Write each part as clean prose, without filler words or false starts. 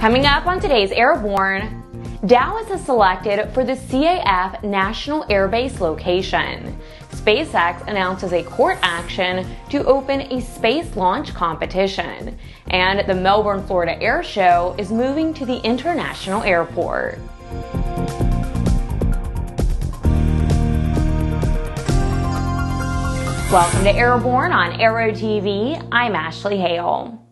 Coming up on today's Airborne, Dallas is selected for the CAF National Airbase location. SpaceX announces a court action to open a space launch competition. And the Melbourne, Florida Air Show is moving to the International Airport. Welcome to Airborne on Aero-TV. I'm Ashley Hale.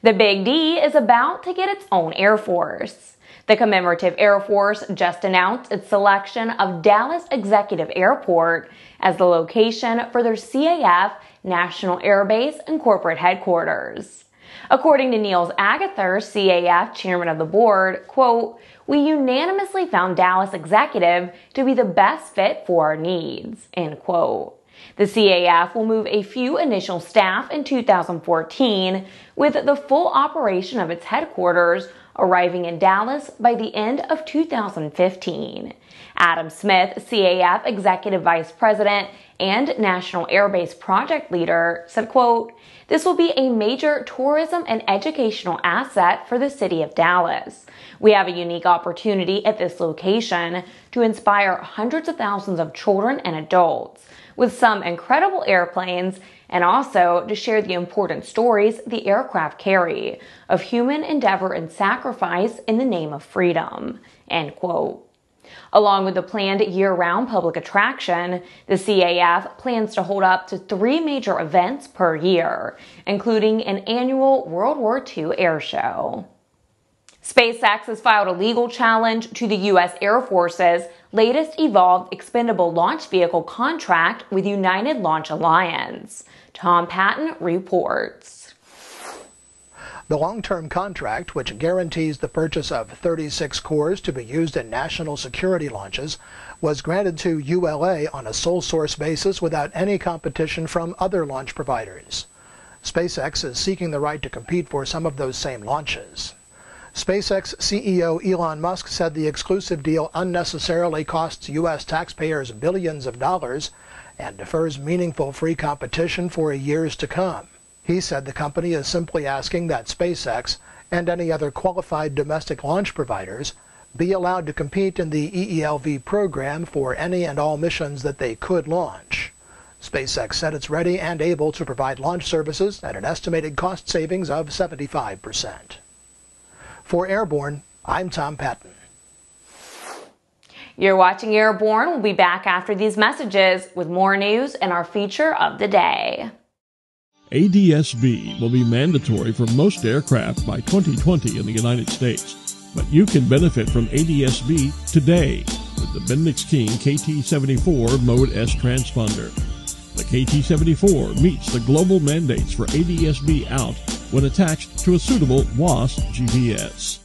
The Big D is about to get its own Air Force. The Commemorative Air Force just announced its selection of Dallas Executive Airport as the location for their CAF National Airbase and corporate headquarters. According to Niels Agather, CAF chairman of the board, quote, "We unanimously found Dallas Executive to be the best fit for our needs," end quote. The CAF will move a few initial staff in 2014, with the full operation of its headquarters arriving in Dallas by the end of 2015. Adam Smith, CAF Executive Vice President and National Airbase Project Leader, said, quote, "This will be a major tourism and educational asset for the city of Dallas. We have a unique opportunity at this location to inspire hundreds of thousands of children and adults with some incredible airplanes, and also to share the important stories the aircraft carry of human endeavor and sacrifice in the name of freedom," end quote. Along with the planned year-round public attraction, the CAF plans to hold up to 3 major events per year, including an annual World War II air show. SpaceX has filed a legal challenge to the U.S. Air Force's latest Evolved Expendable Launch Vehicle contract with United Launch Alliance. Tom Patton reports. The long-term contract, which guarantees the purchase of 36 cores to be used in national security launches, was granted to ULA on a sole-source basis without any competition from other launch providers. SpaceX is seeking the right to compete for some of those same launches. SpaceX CEO Elon Musk said the exclusive deal unnecessarily costs U.S. taxpayers billions of dollars and defers meaningful free competition for years to come. He said the company is simply asking that SpaceX and any other qualified domestic launch providers be allowed to compete in the EELV program for any and all missions that they could launch. SpaceX said it's ready and able to provide launch services at an estimated cost savings of 75%. For Airborne, I'm Tom Patton. You're watching Airborne. We'll be back after these messages with more news and our feature of the day. ADS-B will be mandatory for most aircraft by 2020 in the United States, but you can benefit from ADS-B today with the Bendix King KT-74 Mode S transponder. The KT-74 meets the global mandates for ADS-B out when attached to a suitable WAAS GPS.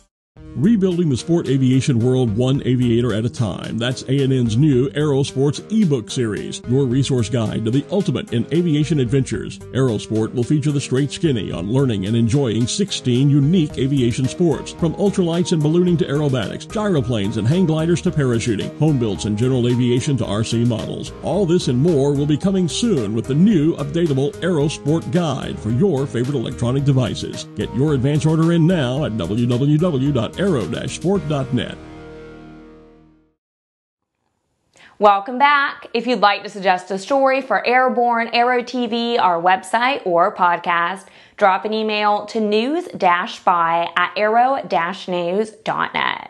Rebuilding the sport aviation world one aviator at a time. That's A&N's new Aero Sports ebook series, your resource guide to the ultimate in aviation adventures. Aero Sport will feature the straight skinny on learning and enjoying 16 unique aviation sports, from ultralights and ballooning to aerobatics, gyroplanes and hang gliders to parachuting, home builds and general aviation to RC models. All this and more will be coming soon with the new updatable Aero Sport guide for your favorite electronic devices. Get your advance order in now at www.aero-sport.net. Welcome back. If you'd like to suggest a story for Airborne, Aero-TV, our website, or podcast, drop an email to news-by@aero-news.net.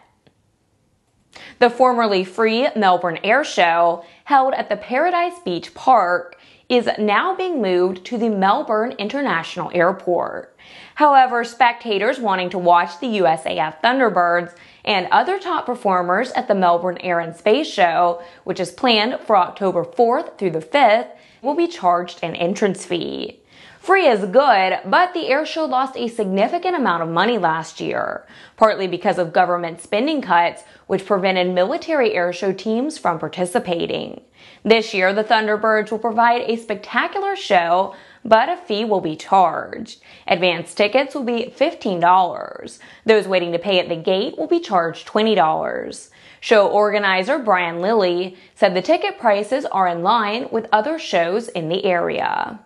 The formerly free Melbourne Air Show, held at the Paradise Beach Park, is now being moved to the Melbourne International Airport. However, spectators wanting to watch the USAF Thunderbirds and other top performers at the Melbourne Air and Space Show, which is planned for October 4th through the 5th, will be charged an entrance fee. Free is good, but the air show lost a significant amount of money last year, partly because of government spending cuts, which prevented military air show teams from participating. This year, the Thunderbirds will provide a spectacular show, but a fee will be charged. Advance tickets will be $15. Those waiting to pay at the gate will be charged $20. Show organizer Brian Lilly said the ticket prices are in line with other shows in the area.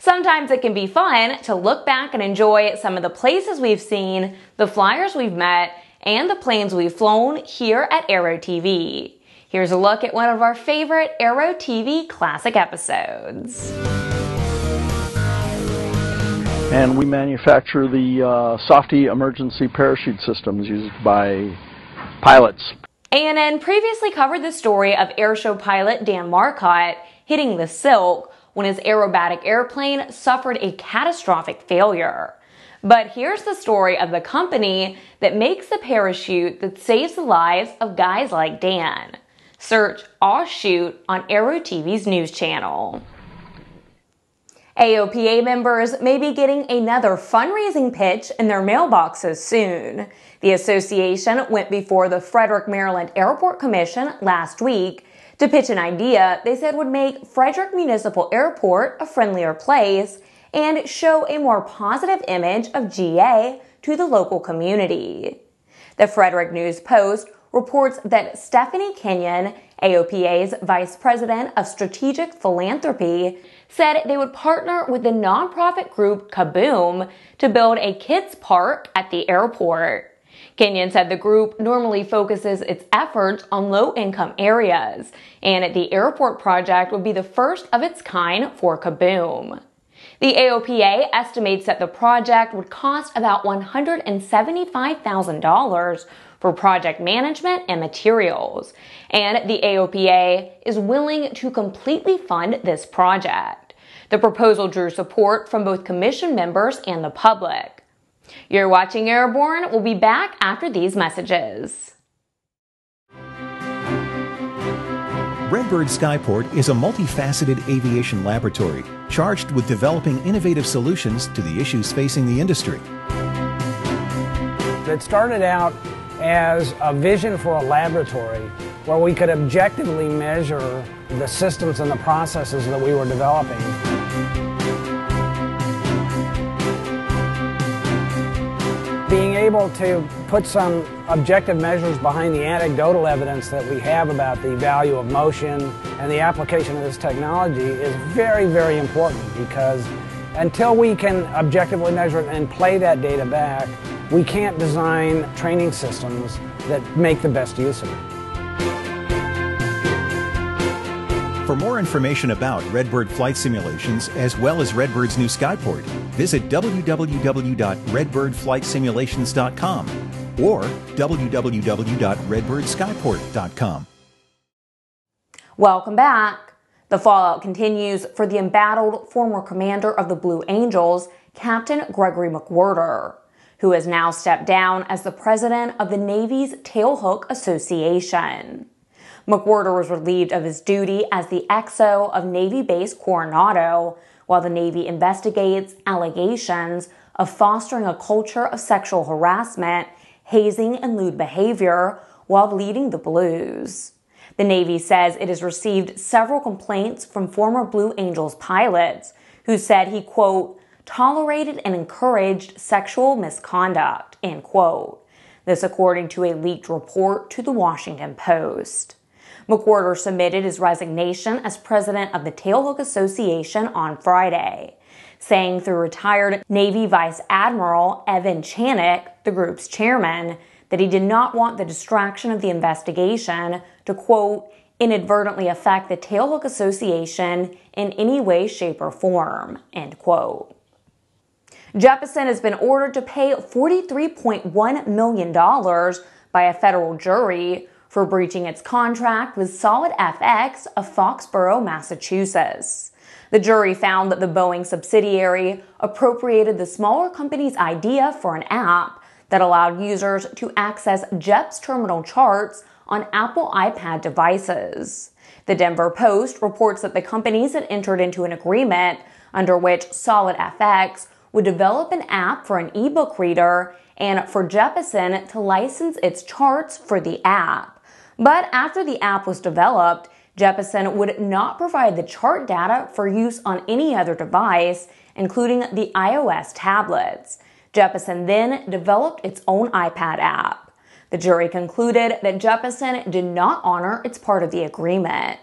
Sometimes it can be fun to look back and enjoy some of the places we've seen, the flyers we've met, and the planes we've flown here at Aero-TV. Here's a look at one of our favorite Aero-TV classic episodes. And we manufacture the softy emergency parachute systems used by pilots. ANN previously covered the story of Airshow pilot Dan Marcotte hitting the silk when his aerobatic airplane suffered a catastrophic failure. But here's the story of the company that makes the parachute that saves the lives of guys like Dan. Search AirShow on Aero-TV's news channel. AOPA members may be getting another fundraising pitch in their mailboxes soon. The association went before the Frederick, Maryland Airport Commission last week to pitch an idea they said would make Frederick Municipal Airport a friendlier place and show a more positive image of GA to the local community. The Frederick News Post reports that Stephanie Kenyon, AOPA's Vice President of Strategic Philanthropy, said they would partner with the nonprofit group Kaboom to build a kids park at the airport. Kenyon said the group normally focuses its efforts on low-income areas, and the airport project would be the first of its kind for Kaboom. The AOPA estimates that the project would cost about $175,000 for project management and materials, and the AOPA is willing to completely fund this project. The proposal drew support from both commission members and the public. You're watching Airborne. We'll be back after these messages. Redbird Skyport is a multifaceted aviation laboratory charged with developing innovative solutions to the issues facing the industry. It started out as a vision for a laboratory where we could objectively measure the systems and the processes that we were developing. Being able to put some objective measures behind the anecdotal evidence that we have about the value of motion and the application of this technology is very, very important, because until we can objectively measure it and play that data back, we can't design training systems that make the best use of it. For more information about Redbird flight simulations, as well as Redbird's new Skyport, visit www.redbirdflightsimulations.com or www.redbirdskyport.com. Welcome back. The fallout continues for the embattled former commander of the Blue Angels, Captain Gregory McWherter, who has now stepped down as the president of the Navy's Tailhook Association. McWherter was relieved of his duty as the XO of Navy Base Coronado, while the Navy investigates allegations of fostering a culture of sexual harassment, hazing, and lewd behavior while leading the Blues. The Navy says it has received several complaints from former Blue Angels pilots who said he, quote, tolerated and encouraged sexual misconduct, end quote. This according to a leaked report to the Washington Post. McWherter submitted his resignation as president of the Tailhook Association on Friday, saying through retired Navy Vice Admiral Evan Chanick, the group's chairman, that he did not want the distraction of the investigation to, quote, inadvertently affect the Tailhook Association in any way, shape, or form, end quote. Jeppesen has been ordered to pay $43.1 million by a federal jury for breaching its contract with Solid FX of Foxborough, Massachusetts. The jury found that the Boeing subsidiary appropriated the smaller company's idea for an app that allowed users to access Jepp's terminal charts on Apple iPad devices. The Denver Post reports that the companies had entered into an agreement under which Solid FX would develop an app for an ebook reader and for Jeppesen to license its charts for the app. But after the app was developed, Jeppesen would not provide the chart data for use on any other device, including the iOS tablets. Jeppesen then developed its own iPad app. The jury concluded that Jeppesen did not honor its part of the agreement.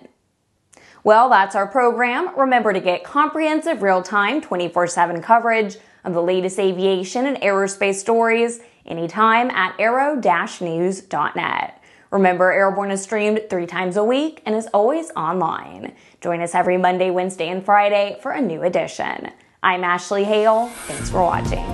Well, that's our program. Remember to get comprehensive, real-time, 24/7 coverage of the latest aviation and aerospace stories anytime at aero-news.net. Remember, Airborne is streamed 3 times a week and is always online. Join us every Monday, Wednesday, and Friday for a new edition. I'm Ashley Hale. Thanks for watching.